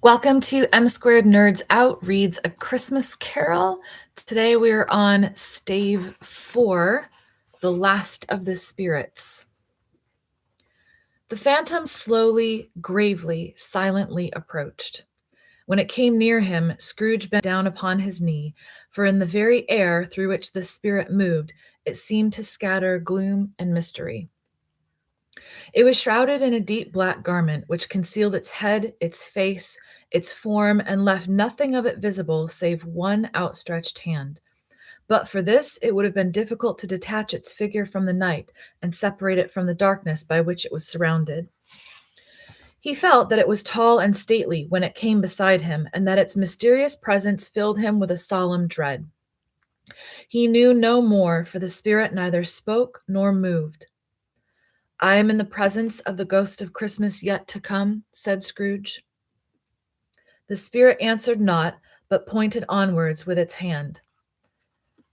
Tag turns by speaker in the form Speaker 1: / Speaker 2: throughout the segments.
Speaker 1: Welcome to M Squared Nerds Out Reads A Christmas Carol. Today we're on Stave 4, The Last of the Spirits. The phantom slowly, gravely, silently approached. When it came near him, Scrooge bent down upon his knee, for in the very air through which the spirit moved, it seemed to scatter gloom and mystery. It was shrouded in a deep black garment which concealed its head, its face, its form, and left nothing of it visible save one outstretched hand. But for this, it would have been difficult to detach its figure from the night and separate it from the darkness by which it was surrounded. He felt that it was tall and stately when it came beside him, and that its mysterious presence filled him with a solemn dread. He knew no more, for the spirit neither spoke nor moved. "I am in the presence of the ghost of Christmas yet to come," said Scrooge. The spirit answered not, but pointed onwards with its hand.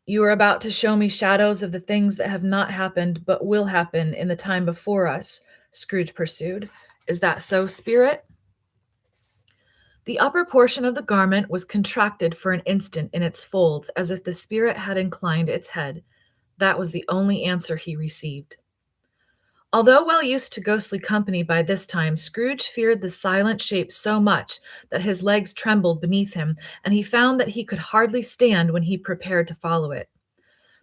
Speaker 1: "You are about to show me shadows of the things that have not happened, but will happen in the time before us," Scrooge pursued. "Is that so, spirit?" The upper portion of the garment was contracted for an instant in its folds, as if the spirit had inclined its head. That was the only answer he received. Although well used to ghostly company by this time, Scrooge feared the silent shape so much that his legs trembled beneath him, and he found that he could hardly stand when he prepared to follow it.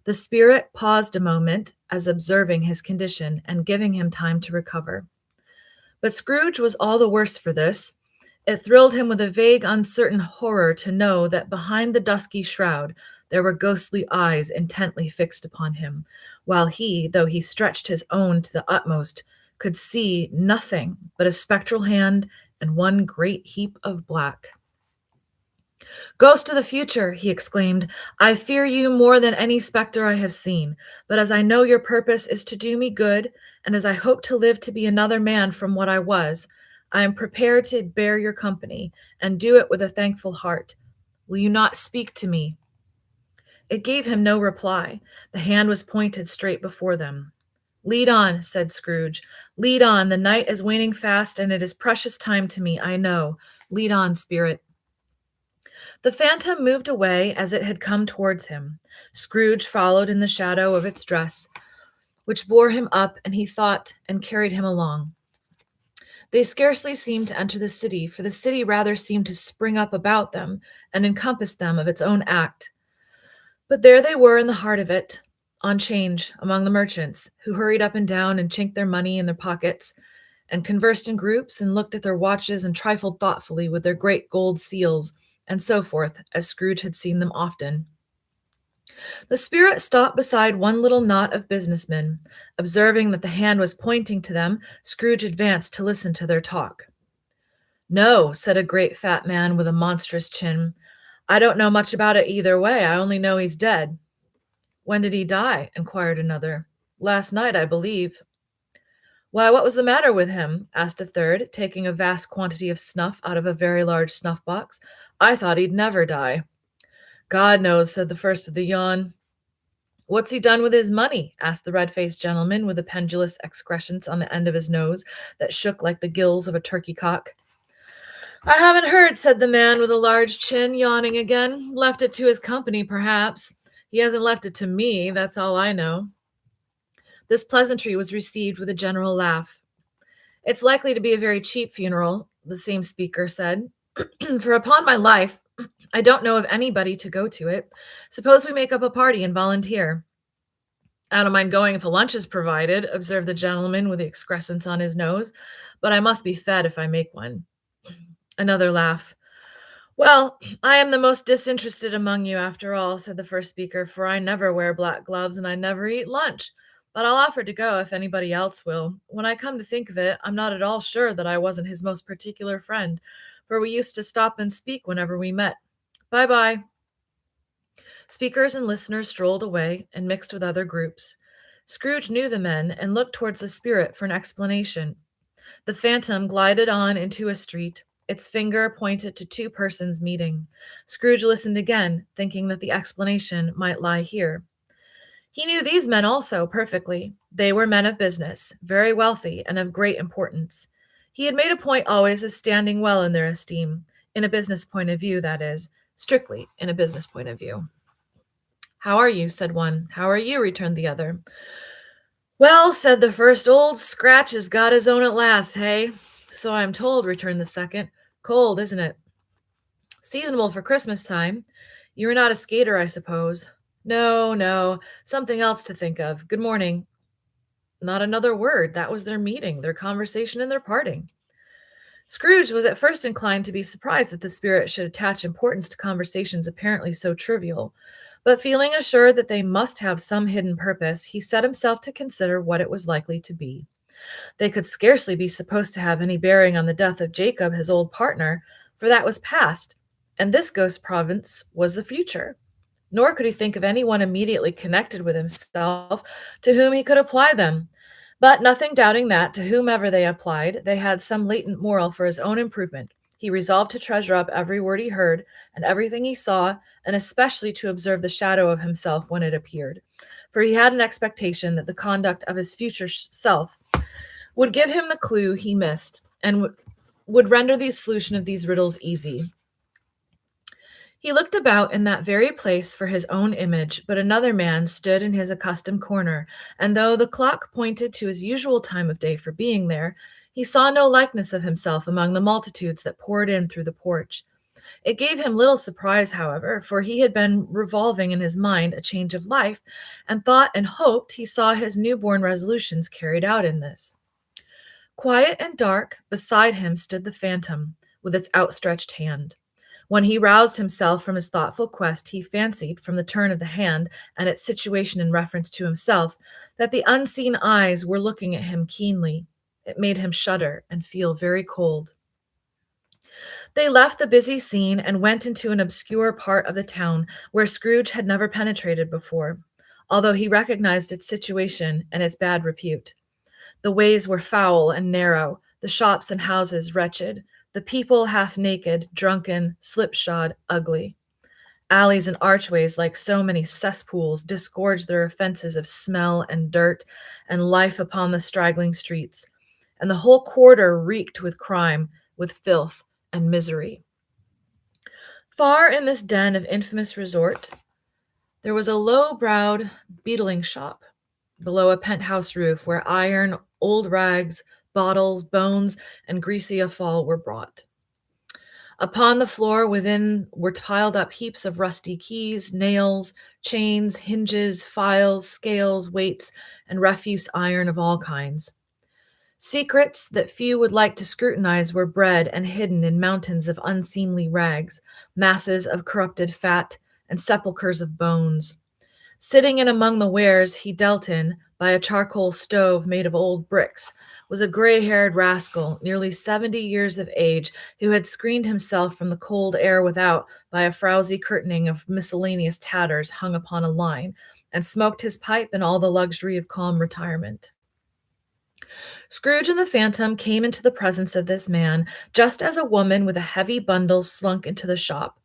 Speaker 1: The spirit paused a moment, as observing his condition and giving him time to recover. But Scrooge was all the worse for this. It thrilled him with a vague, uncertain horror to know that behind the dusky shroud there were ghostly eyes intently fixed upon him, while he, though he stretched his own to the utmost, could see nothing but a spectral hand and one great heap of black. "Ghost of the future," he exclaimed, "I fear you more than any spectre I have seen, but as I know your purpose is to do me good, and as I hope to live to be another man from what I was, I am prepared to bear your company, and do it with a thankful heart. Will you not speak to me?" It gave him no reply. The hand was pointed straight before them. "Lead on," said Scrooge. "Lead on. The night is waning fast, and it is precious time to me, I know. Lead on, spirit." The phantom moved away as it had come towards him. Scrooge followed in the shadow of its dress, which bore him up, and he thought, and carried him along. They scarcely seemed to enter the city, for the city rather seemed to spring up about them and encompass them of its own act. But there they were in the heart of it, on change, among the merchants, who hurried up and down and chinked their money in their pockets, and conversed in groups, and looked at their watches, and trifled thoughtfully with their great gold seals, and so forth, as Scrooge had seen them often. The spirit stopped beside one little knot of businessmen. Observing that the hand was pointing to them, Scrooge advanced to listen to their talk. "No," said a great fat man with a monstrous chin. "I don't know much about it either way. I only know he's dead." "When did he die?" inquired another. "Last night, I believe." "Why, what was the matter with him?" asked a third, taking a vast quantity of snuff out of a very large snuff-box. "I thought he'd never die." "God knows," said the first with a yawn. "What's he done with his money?" asked the red-faced gentleman with the pendulous excrescence on the end of his nose that shook like the gills of a turkey-cock. "I haven't heard," said the man with a large chin, yawning again. "Left it to his company, perhaps. He hasn't left it to me, that's all I know." This pleasantry was received with a general laugh. "It's likely to be a very cheap funeral," the same speaker said, "for upon my life, I don't know of anybody to go to it. Suppose we make up a party and volunteer." "I don't mind going if a lunch is provided," observed the gentleman with the excrescence on his nose, "but I must be fed if I make one." Another laugh. "Well, I am the most disinterested among you, after all," said the first speaker, "for I never wear black gloves and I never eat lunch. But I'll offer to go if anybody else will. When I come to think of it, I'm not at all sure that I wasn't his most particular friend, for we used to stop and speak whenever we met. Bye-bye." Speakers and listeners strolled away and mixed with other groups. Scrooge knew the men and looked towards the spirit for an explanation. The phantom glided on into a street. Its finger pointed to two persons meeting. Scrooge listened again, thinking that the explanation might lie here. He knew these men also perfectly. They were men of business, very wealthy and of great importance. He had made a point always of standing well in their esteem. In a business point of view, that is, strictly in a business point of view. "How are you?" said one. "How are you?" returned the other. "Well," said the first, "old Scratch has got his own at last, hey?" "So I am told," returned the second. "Cold, isn't it?" "Seasonable for Christmas time. You are not a skater, I suppose?" "No, no, something else to think of. Good morning." Not another word. That was their meeting, their conversation, and their parting. Scrooge was at first inclined to be surprised that the spirit should attach importance to conversations apparently so trivial, but feeling assured that they must have some hidden purpose, he set himself to consider what it was likely to be. They could scarcely be supposed to have any bearing on the death of Jacob, his old partner, for that was past, and this ghost province was the future. Nor could he think of any one immediately connected with himself to whom he could apply them. But nothing doubting that, to whomever they applied, they had some latent moral for his own improvement, he resolved to treasure up every word he heard and everything he saw, and especially to observe the shadow of himself when it appeared. For he had an expectation that the conduct of his future self would give him the clue he missed, and would render the solution of these riddles easy. He looked about in that very place for his own image, but another man stood in his accustomed corner, and though the clock pointed to his usual time of day for being there, he saw no likeness of himself among the multitudes that poured in through the porch. It gave him little surprise, however, for he had been revolving in his mind a change of life, and thought and hoped he saw his newborn resolutions carried out in this. Quiet and dark, beside him stood the phantom, with its outstretched hand. When he roused himself from his thoughtful quest, he fancied, from the turn of the hand and its situation in reference to himself, that the unseen eyes were looking at him keenly. It made him shudder and feel very cold. They left the busy scene and went into an obscure part of the town where Scrooge had never penetrated before, although he recognized its situation and its bad repute. The ways were foul and narrow, the shops and houses wretched, the people half naked, drunken, slipshod, ugly. Alleys and archways, like so many cesspools, disgorged their offenses of smell and dirt and life upon the straggling streets, and the whole quarter reeked with crime, with filth and misery. Far in this den of infamous resort, there was a low-browed beetling shop below a penthouse roof where iron, old rags, bottles, bones, and greasy offal were brought. Upon the floor within were piled up heaps of rusty keys, nails, chains, hinges, files, scales, weights, and refuse iron of all kinds. Secrets that few would like to scrutinize were bred and hidden in mountains of unseemly rags, masses of corrupted fat, and sepulchres of bones. Sitting in among the wares he dealt in, by a charcoal stove made of old bricks, was a gray-haired rascal, nearly 70 years of age, who had screened himself from the cold air without by a frowsy curtaining of miscellaneous tatters hung upon a line, and smoked his pipe in all the luxury of calm retirement. Scrooge and the Phantom came into the presence of this man just as a woman with a heavy bundle slunk into the shop.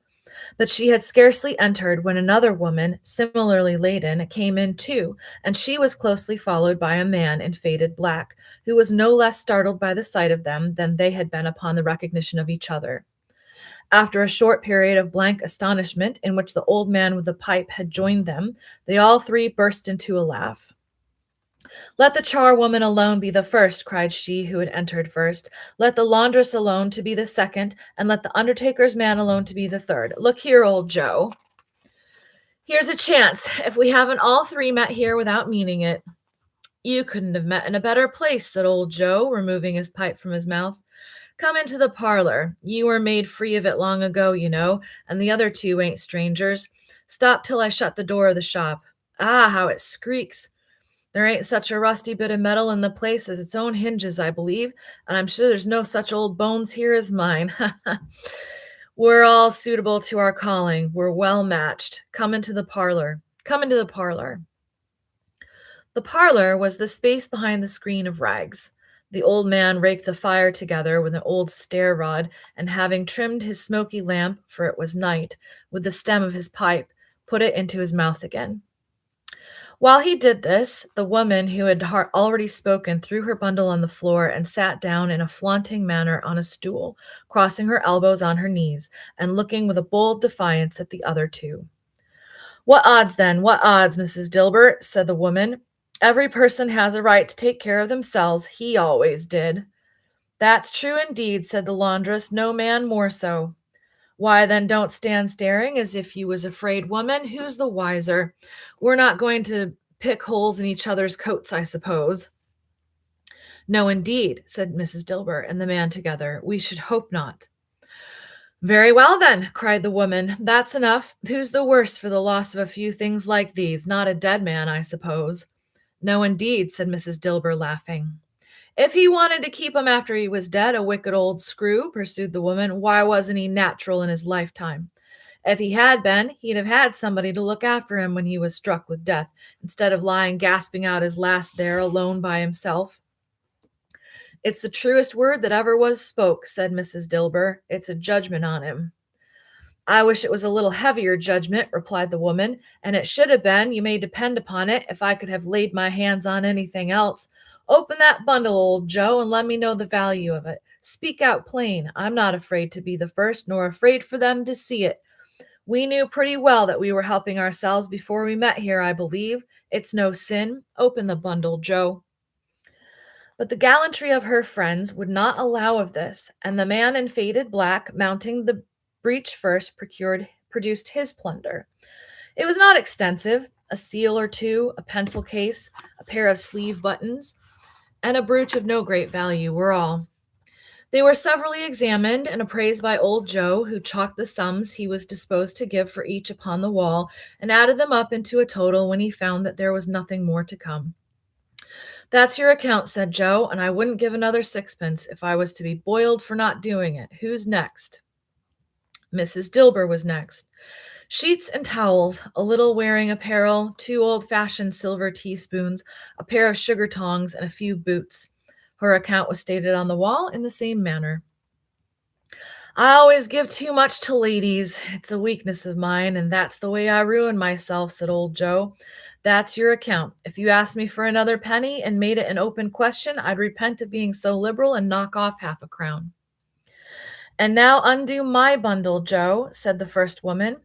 Speaker 1: But she had scarcely entered when another woman, similarly laden, came in too, and she was closely followed by a man in faded black, who was no less startled by the sight of them than they had been upon the recognition of each other. After a short period of blank astonishment, in which the old man with the pipe had joined them, they all three burst into a laugh. "Let the charwoman alone be the first," cried she who had entered first. "Let the laundress alone to be the second, and let the undertaker's man alone to be the third. Look here, old Joe. Here's a chance, if we haven't all three met here without meaning it." "You couldn't have met in a better place," said old Joe, removing his pipe from his mouth. "Come into the parlor. You were made free of it long ago, you know, and the other two ain't strangers. Stop till I shut the door of the shop. Ah, how it squeaks! There ain't such a rusty bit of metal in the place as its own hinges, I believe, and I'm sure there's no such old bones here as mine. We're all suitable to our calling. We're well matched. Come into the parlor. Come into the parlor." The parlor was the space behind the screen of rags. The old man raked the fire together with an old stair rod, and having trimmed his smoky lamp, for it was night, with the stem of his pipe, put it into his mouth again. While he did this, the woman who had already spoken threw her bundle on the floor and sat down in a flaunting manner on a stool, crossing her elbows on her knees and looking with a bold defiance at the other two. What odds then? What odds, Mrs. Dilbert? Said the woman. Every person has a right to take care of themselves. He always did. That's true indeed, said the laundress, no man more so. Why then don't stand staring as if you was afraid, woman? Who's the wiser? We're not going to pick holes in each other's coats, I suppose. No, indeed, said Mrs. Dilbert and the man together. We should hope not. Very well, then, cried the woman. That's enough. Who's the worse for the loss of a few things like these? Not a dead man, I suppose. No, indeed, said Mrs. Dilber, laughing. If he wanted to keep him after he was dead, a wicked old screw, pursued the woman, why wasn't he natural in his lifetime? If he had been, he'd have had somebody to look after him when he was struck with death, instead of lying gasping out his last there alone by himself. It's the truest word that ever was spoke, said Mrs. Dilber. It's a judgment on him. I wish it was a little heavier judgment, replied the woman, and it should have been, you may depend upon it, if I could have laid my hands on anything else. Open that bundle, old Joe, and let me know the value of it. Speak out plain. I'm not afraid to be the first, nor afraid for them to see it. We knew pretty well that we were helping ourselves before we met here, I believe. It's no sin. Open the bundle, Joe. But the gallantry of her friends would not allow of this, and the man in faded black, mounting the breech first, produced his plunder. It was not extensive, a seal or two, a pencil case, a pair of sleeve buttons, and a brooch of no great value were all. They were severally examined and appraised by old Joe, who chalked the sums he was disposed to give for each upon the wall, and added them up into a total when he found that there was nothing more to come. That's your account, said Joe, and I wouldn't give another sixpence if I was to be boiled for not doing it. Who's next? Mrs. Dilber was next. Sheets and towels, a little wearing apparel, 2 old-fashioned silver teaspoons, a pair of sugar tongs, and a few boots. Her account was stated on the wall in the same manner. I always give too much to ladies. It's a weakness of mine, and that's the way I ruin myself, said old Joe. That's your account. If you asked me for another penny and made it an open question, I'd repent of being so liberal and knock off half a crown. And now undo my bundle, Joe, said the first woman.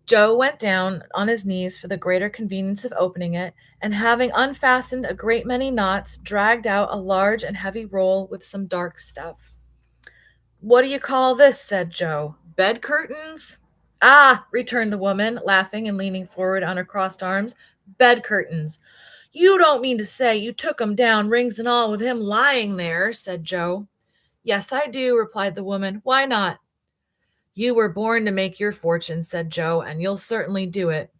Speaker 1: Joe went down on his knees for the greater convenience of opening it, and having unfastened a great many knots, dragged out a large and heavy roll with some dark stuff. What do you call this? Said Joe. Bed curtains? Ah, returned the woman, laughing and leaning forward on her crossed arms. Bed curtains. You don't mean to say you took 'em down, rings and all, with him lying there, said Joe. Yes, I do, replied the woman. Why not? You were born to make your fortune, said Joe, and you'll certainly do it.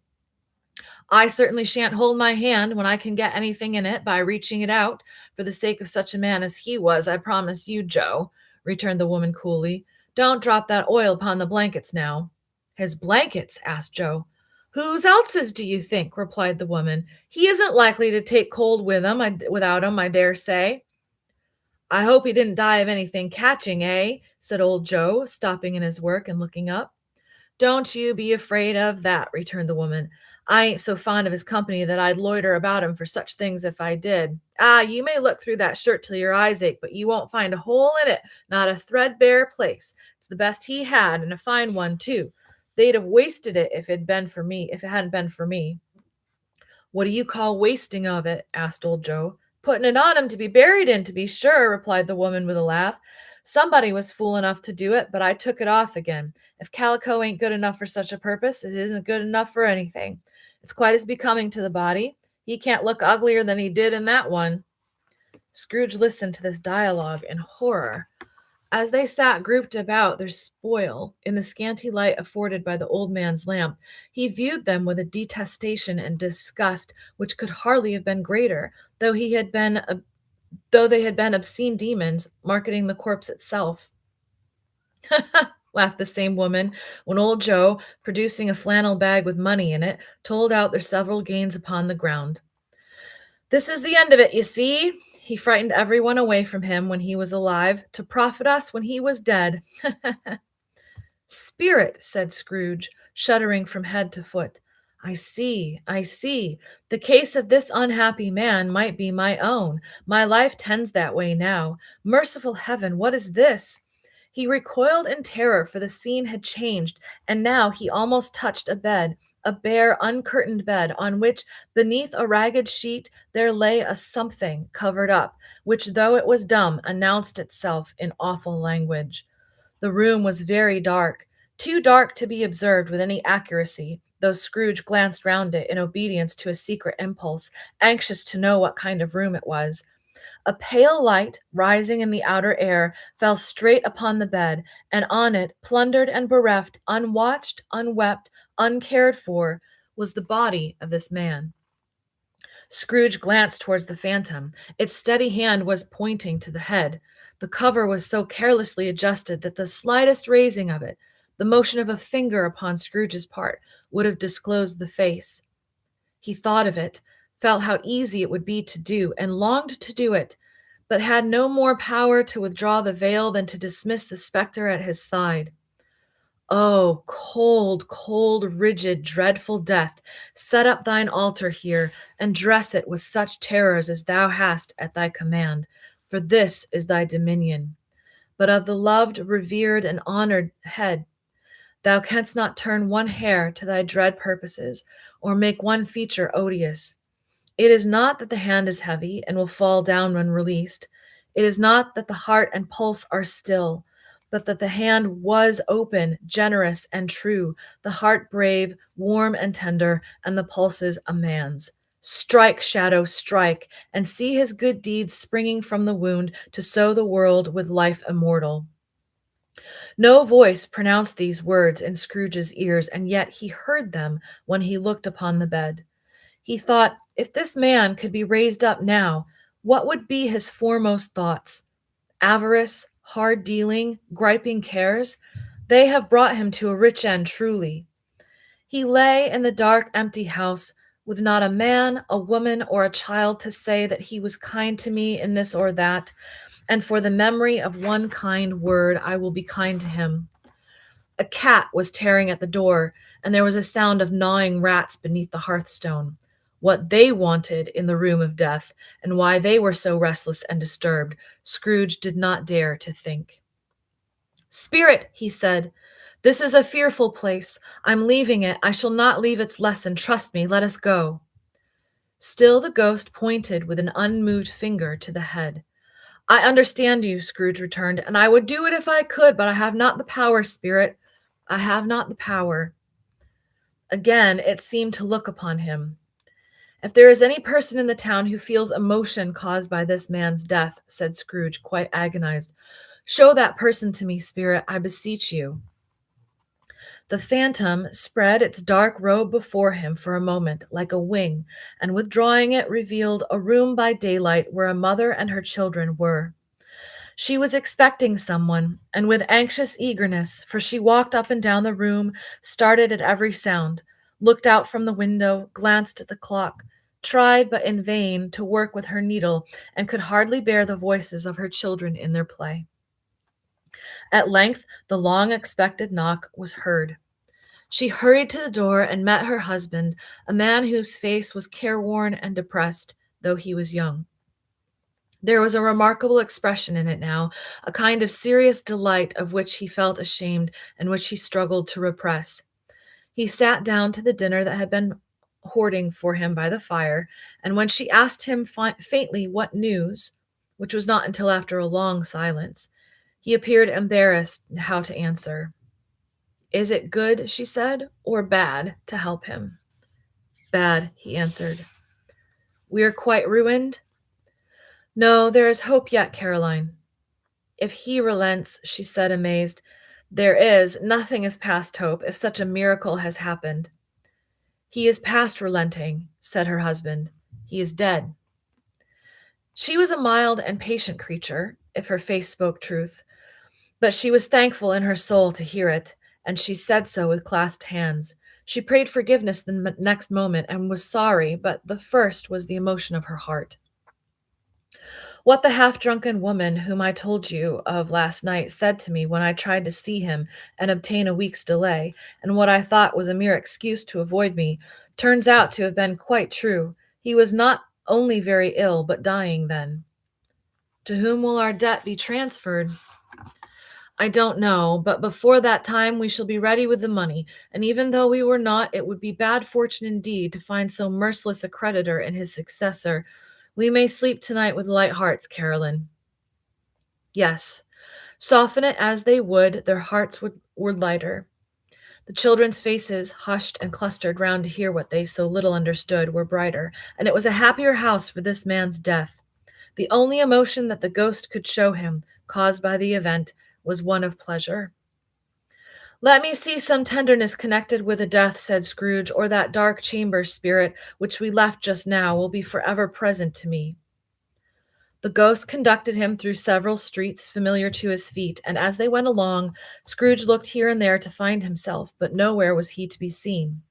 Speaker 1: I certainly shan't hold my hand when I can get anything in it by reaching it out, for the sake of such a man as he was, I promise you, Joe, returned the woman coolly. Don't drop that oil upon the blankets now. His blankets? Asked Joe. Whose else's, do you think? Replied the woman. He isn't likely to take cold without 'em, I dare say. I hope he didn't die of anything catching, eh? Said old Joe, stopping in his work and looking up. Don't you be afraid of that, returned the woman. I ain't so fond of his company that I'd loiter about him for such things if I did. Ah, you may look through that shirt till your eyes ache, but you won't find a hole in it, not a threadbare place. It's the best he had, and a fine one, too. They'd have wasted it if it hadn't been for me. What do you call wasting of it? Asked old Joe. Putting it on him to be buried in, to be sure, replied the woman with a laugh. Somebody was fool enough to do it, but I took it off again. If calico ain't good enough for such a purpose, it isn't good enough for anything. It's quite as becoming to the body. He can't look uglier than he did in that one. Scrooge listened to this dialogue in horror. As they sat grouped about their spoil in the scanty light afforded by the old man's lamp, he viewed them with a detestation and disgust which could hardly have been greater, though they had been obscene demons marketing the corpse itself. Laughed the same woman, when old Joe, producing a flannel bag with money in it, told out their several gains upon the ground. This is the end of it, you see. He frightened everyone away from him when he was alive, to profit us when he was dead. Spirit, said Scrooge, shuddering from head to foot. I see, I see. The case of this unhappy man might be my own. My life tends that way now. Merciful heaven, what is this? He recoiled in terror, for the scene had changed, and now he almost touched a bed, a bare, uncurtained bed, on which, beneath a ragged sheet, there lay a something covered up, which, though it was dumb, announced itself in awful language. The room was very dark, too dark to be observed with any accuracy, though Scrooge glanced round it in obedience to a secret impulse, anxious to know what kind of room it was. A pale light, rising in the outer air, fell straight upon the bed, and on it, plundered and bereft, unwatched, unwept, uncared for, was the body of this man. Scrooge glanced towards the phantom. Its steady hand was pointing to the head. The cover was so carelessly adjusted that the slightest raising of it, the motion of a finger upon Scrooge's part, would have disclosed the face. He thought of it, felt how easy it would be to do, and longed to do it, but had no more power to withdraw the veil than to dismiss the spectre at his side. Oh, cold, cold, rigid, dreadful death, set up thine altar here, and dress it with such terrors as thou hast at thy command, for this is thy dominion. But of the loved, revered, and honored head, thou canst not turn one hair to thy dread purposes, or make one feature odious. It is not that the hand is heavy and will fall down when released. It is not that the heart and pulse are still, but that the hand was open, generous, and true, the heart brave, warm, and tender, and the pulses a man's. Strike, shadow, strike, and see his good deeds springing from the wound to sow the world with life immortal. No voice pronounced these words in Scrooge's ears, and yet he heard them when he looked upon the bed. He thought, if this man could be raised up now, what would be his foremost thoughts? Avarice, hard dealing, griping cares? They have brought him to a rich end truly. He lay in the dark, empty house, with not a man, a woman, or a child to say that he was kind to me in this or that, and for the memory of one kind word I will be kind to him. A cat was tearing at the door, and there was a sound of gnawing rats beneath the hearthstone. What they wanted in the room of death, and why they were so restless and disturbed, Scrooge did not dare to think. "Spirit," he said, "this is a fearful place. I'm leaving it. I shall not leave its lesson. Trust me. Let us go." Still the ghost pointed with an unmoved finger to the head. "I understand you," Scrooge returned, "and I would do it if I could, but I have not the power, Spirit. I have not the power." Again it seemed to look upon him. "If there is any person in the town who feels emotion caused by this man's death," said Scrooge, quite agonized, "show that person to me, Spirit, I beseech you." The phantom spread its dark robe before him for a moment, like a wing, and withdrawing it revealed a room by daylight where a mother and her children were. She was expecting someone, and with anxious eagerness, for she walked up and down the room, started at every sound, looked out from the window, glanced at the clock, tried, but in vain, to work with her needle, and could hardly bear the voices of her children in their play. At length, the long-expected knock was heard. She hurried to the door and met her husband, a man whose face was careworn and depressed, though he was young. There was a remarkable expression in it now, a kind of serious delight of which he felt ashamed and which he struggled to repress. He sat down to the dinner that had been hoarding for him by the fire, and when she asked him faintly what news, which was not until after a long silence, he appeared embarrassed how to answer. "Is it good," she said, "or bad to help him?" "Bad," he answered. "We are quite ruined?" "No, there is hope yet, Caroline." "If he relents," she said, amazed. "There is. Nothing is past hope, if such a miracle has happened." "He is past relenting," said her husband. "He is dead." She was a mild and patient creature, if her face spoke truth, but she was thankful in her soul to hear it, and she said so with clasped hands. She prayed forgiveness the next moment and was sorry, but the first was the emotion of her heart. What the half-drunken woman whom I told you of last night said to me when I tried to see him and obtain a week's delay, and what I thought was a mere excuse to avoid me, turns out to have been quite true. He was not only very ill, but dying then. To whom will our debt be transferred? I don't know, but before that time we shall be ready with the money, and even though we were not, it would be bad fortune indeed to find so merciless a creditor in his successor. We may sleep tonight with light hearts, Caroline. Yes, soften it as they would, their hearts were lighter. The children's faces, hushed and clustered round to hear what they so little understood, were brighter, and it was a happier house for this man's death. The only emotion that the ghost could show him, caused by the event, was one of pleasure. Let me see some tenderness connected with a death, said Scrooge, or that dark chamber spirit which we left just now will be forever present to me. The ghost conducted him through several streets familiar to his feet, and as they went along, Scrooge looked here and there to find himself, but nowhere was he to be seen.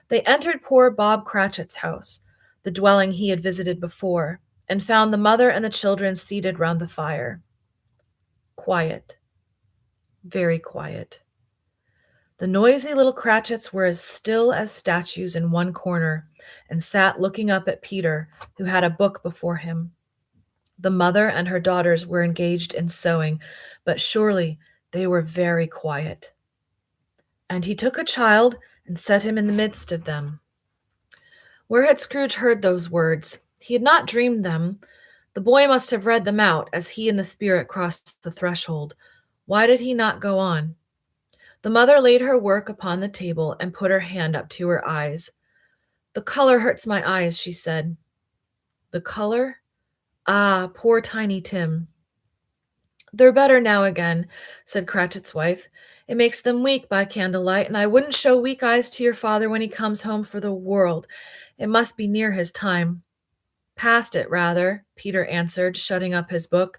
Speaker 1: They entered poor Bob Cratchit's house, the dwelling he had visited before, and found the mother and the children seated round the fire. Quiet. Very quiet. The noisy little Cratchits were as still as statues in one corner, and sat looking up at Peter, who had a book before him. The mother and her daughters were engaged in sewing, but surely they were very quiet. And he took a child and set him in the midst of them. Where had Scrooge heard those words? He had not dreamed them. The boy must have read them out as he and the spirit crossed the threshold. Why did he not go on? The mother laid her work upon the table and put her hand up to her eyes. The color hurts my eyes, she said. The color? Ah, poor Tiny Tim. They're better now again, said Cratchit's wife. It makes them weak by candlelight, and I wouldn't show weak eyes to your father when he comes home for the world. It must be near his time. Past it, rather, Peter answered, shutting up his book.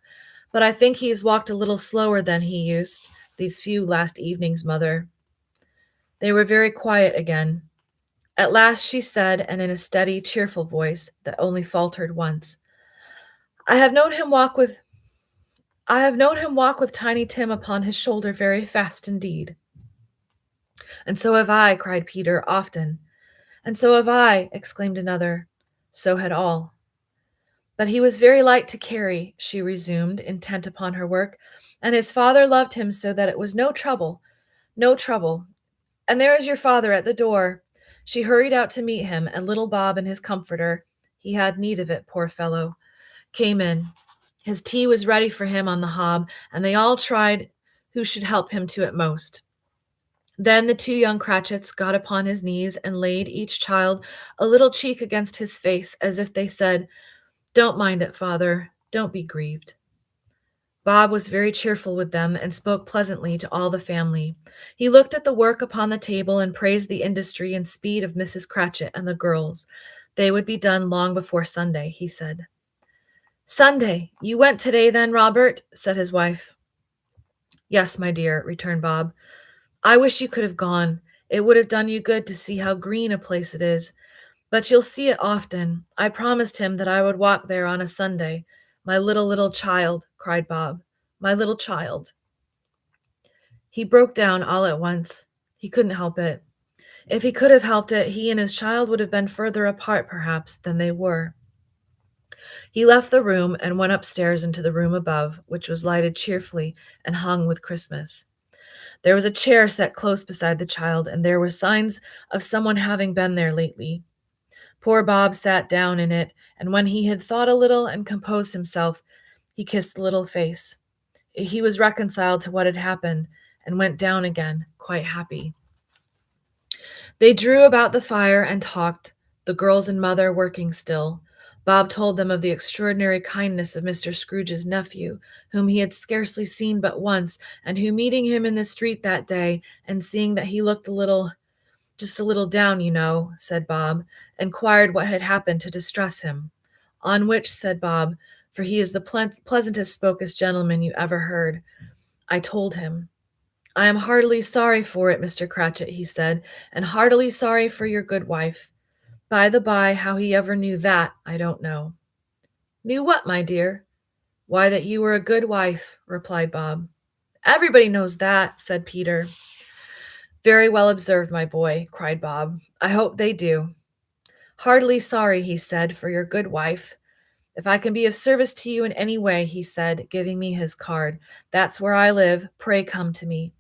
Speaker 1: But I think he has walked a little slower than he used these few last evenings, mother. They were very quiet again. At last she said, and in a steady, cheerful voice that only faltered once, I have known him walk with Tiny Tim upon his shoulder very fast indeed. And so have I, cried Peter, often. And so have I, exclaimed another. So had all. But he was very light to carry, she resumed, intent upon her work, and his father loved him so that it was no trouble, no trouble. And there is your father at the door. She hurried out to meet him, and little Bob and his comforter, he had need of it, poor fellow, came in. His tea was ready for him on the hob, and they all tried who should help him to it most. Then the two young Cratchits got upon his knees and laid each child a little cheek against his face, as if they said, Don't mind it, father. Don't be grieved. Bob was very cheerful with them and spoke pleasantly to all the family. He looked at the work upon the table and praised the industry and speed of Mrs. Cratchit and the girls. They would be done long before Sunday, he said. Sunday! You went today then, Robert? Said his wife. Yes, my dear, returned Bob. I wish you could have gone. It would have done you good to see how green a place it is. But you'll see it often. I promised him that I would walk there on a Sunday. My little child, cried Bob. My little child. He broke down all at once. He couldn't help it. If he could have helped it, he and his child would have been further apart, perhaps, than they were. He left the room and went upstairs into the room above, which was lighted cheerfully and hung with Christmas. There was a chair set close beside the child, and there were signs of someone having been there lately. Poor Bob sat down in it, and when he had thought a little and composed himself, he kissed the little face. He was reconciled to what had happened, and went down again, quite happy. They drew about the fire and talked, the girls and mother working still. Bob told them of the extraordinary kindness of Mr. Scrooge's nephew, whom he had scarcely seen but once, and who, meeting him in the street that day, and seeing that he looked just a little down, you know, said Bob, inquired what had happened to distress him. On which, said Bob, for he is the pleasantest spokest gentleman you ever heard, I told him. I am heartily sorry for it, Mr. Cratchit, he said, and heartily sorry for your good wife. By the by, how he ever knew that, I don't know. Knew what, my dear? Why, that you were a good wife, replied Bob. Everybody knows that, said Peter. Very well observed, my boy, cried Bob. I hope they do. Heartily sorry, he said, for your good wife. If I can be of service to you in any way, he said, giving me his card, that's where I live. Pray come to me.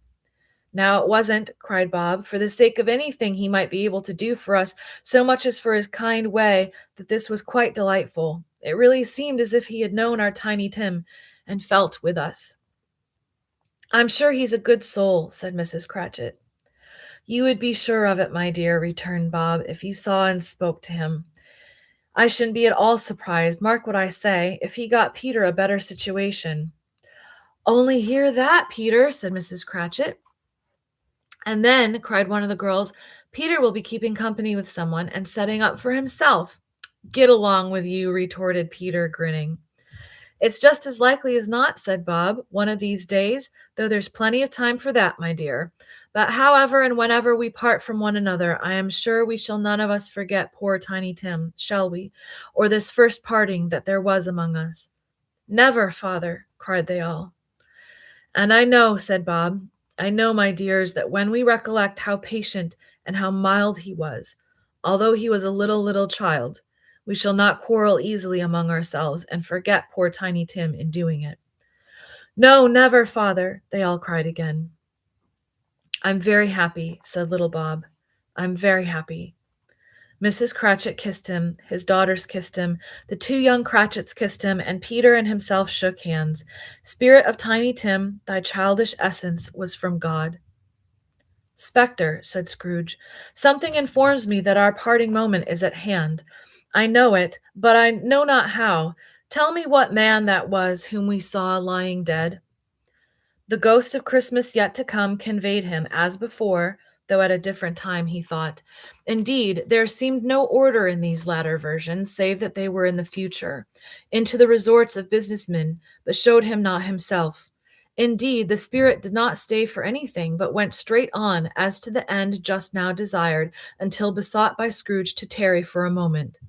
Speaker 1: Now it wasn't, cried Bob, for the sake of anything he might be able to do for us, so much as for his kind way, that this was quite delightful. It really seemed as if he had known our Tiny Tim and felt with us. I'm sure he's a good soul, said Mrs. Cratchit. You would be sure of it, my dear, returned Bob, if you saw and spoke to him. I shouldn't be at all surprised, mark what I say, if he got Peter a better situation. Only hear that, Peter, said Mrs. Cratchit. And then, cried one of the girls, Peter will be keeping company with someone and setting up for himself. Get along with you, retorted Peter, grinning. It's just as likely as not, said Bob, one of these days, though there's plenty of time for that, my dear. But however and whenever we part from one another, I am sure we shall none of us forget poor Tiny Tim, shall we, or this first parting that there was among us. Never, father, cried they all. And I know, said Bob, I know, my dears, that when we recollect how patient and how mild he was, although he was a little child, we shall not quarrel easily among ourselves and forget poor Tiny Tim in doing it. No, never, father, they all cried again. I'm very happy, said little Bob. I'm very happy. Mrs. Cratchit kissed him, his daughters kissed him, the two young Cratchits kissed him, and Peter and himself shook hands. Spirit of Tiny Tim, thy childish essence was from God. Spectre, said Scrooge, something informs me that our parting moment is at hand. I know it, but I know not how. Tell me what man that was whom we saw lying dead. The ghost of Christmas yet to come conveyed him, as before, though at a different time, he thought. Indeed, there seemed no order in these latter versions, save that they were in the future, into the resorts of businessmen, but showed him not himself. Indeed, the spirit did not stay for anything, but went straight on, as to the end just now desired, until besought by Scrooge to tarry for a moment.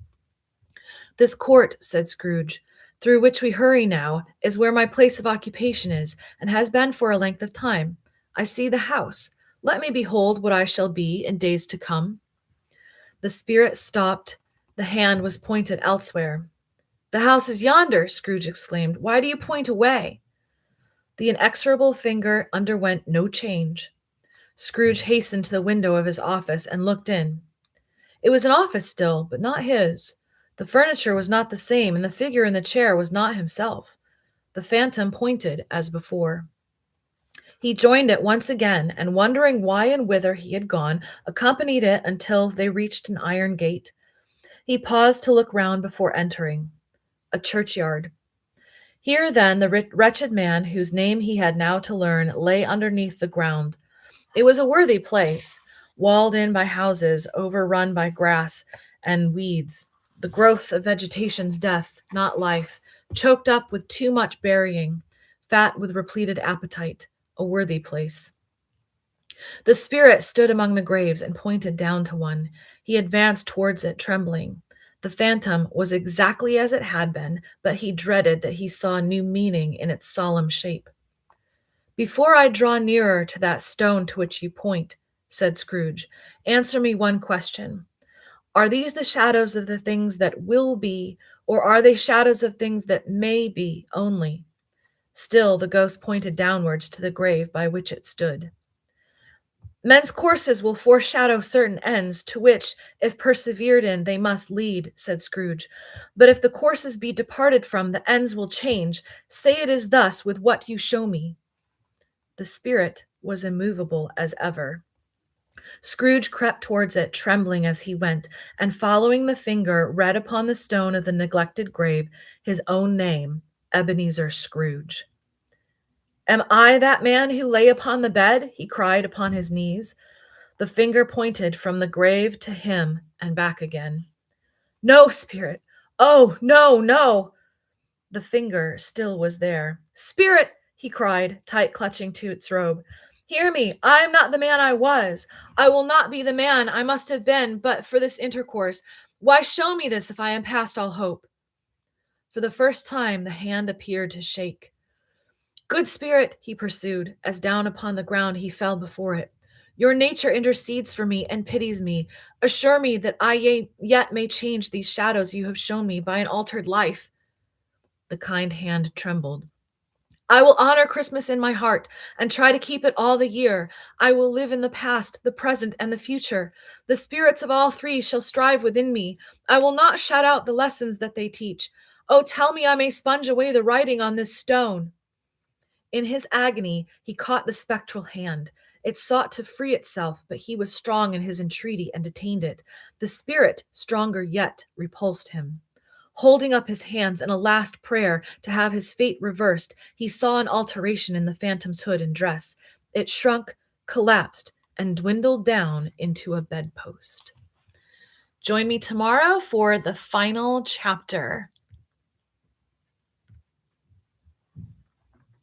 Speaker 1: This court, said Scrooge, through which we hurry now, is where my place of occupation is, and has been for a length of time. I see the house. Let me behold what I shall be in days to come. The spirit stopped. The hand was pointed elsewhere. The house is yonder, Scrooge exclaimed. Why do you point away? The inexorable finger underwent no change. Scrooge hastened to the window of his office and looked in. It was an office still, but not his. The furniture was not the same, and the figure in the chair was not himself. The phantom pointed as before. He joined it once again, and wondering why and whither he had gone, accompanied it until they reached an iron gate. He paused to look round before entering. A churchyard. Here, then, the wretched man, whose name he had now to learn, lay underneath the ground. It was a worthy place, walled in by houses, overrun by grass and weeds, the growth of vegetation's death, not life, choked up with too much burying, fat with repleted appetite, a worthy place. The spirit stood among the graves and pointed down to one. He advanced towards it, trembling. The phantom was exactly as it had been, but he dreaded that he saw new meaning in its solemn shape. Before I draw nearer to that stone to which you point, said Scrooge, answer me one question. Are these the shadows of the things that will be, or are they shadows of things that may be only? Still the ghost pointed downwards to the grave by which it stood. Men's courses will foreshadow certain ends, to which, if persevered in, they must lead, said Scrooge. But if the courses be departed from, the ends will change. Say it is thus with what you show me. The spirit was immovable as ever. Scrooge crept towards it, trembling as he went, and following the finger, read upon the stone of the neglected grave his own name, Ebenezer Scrooge. Am I that man who lay upon the bed? He cried upon his knees. The finger pointed from the grave to him and back again. No, spirit. Oh, no, no. The finger still was there. Spirit, he cried, tight clutching to its robe. Hear me. I am not the man I was. I will not be the man I must have been but for this intercourse. Why show me this if I am past all hope? For the first time, the hand appeared to shake. Good spirit, he pursued, as down upon the ground he fell before it. Your nature intercedes for me and pities me. Assure me that I yet may change these shadows you have shown me by an altered life. The kind hand trembled. I will honor Christmas in my heart and try to keep it all the year. I will live in the past, the present, and the future. The spirits of all three shall strive within me. I will not shut out the lessons that they teach. Oh, tell me I may sponge away the writing on this stone. In his agony, he caught the spectral hand. It sought to free itself, but he was strong in his entreaty and detained it. The spirit, stronger yet, repulsed him. Holding up his hands in a last prayer to have his fate reversed, he saw an alteration in the phantom's hood and dress. It shrunk, collapsed, and dwindled down into a bedpost. Join me tomorrow for the final chapter.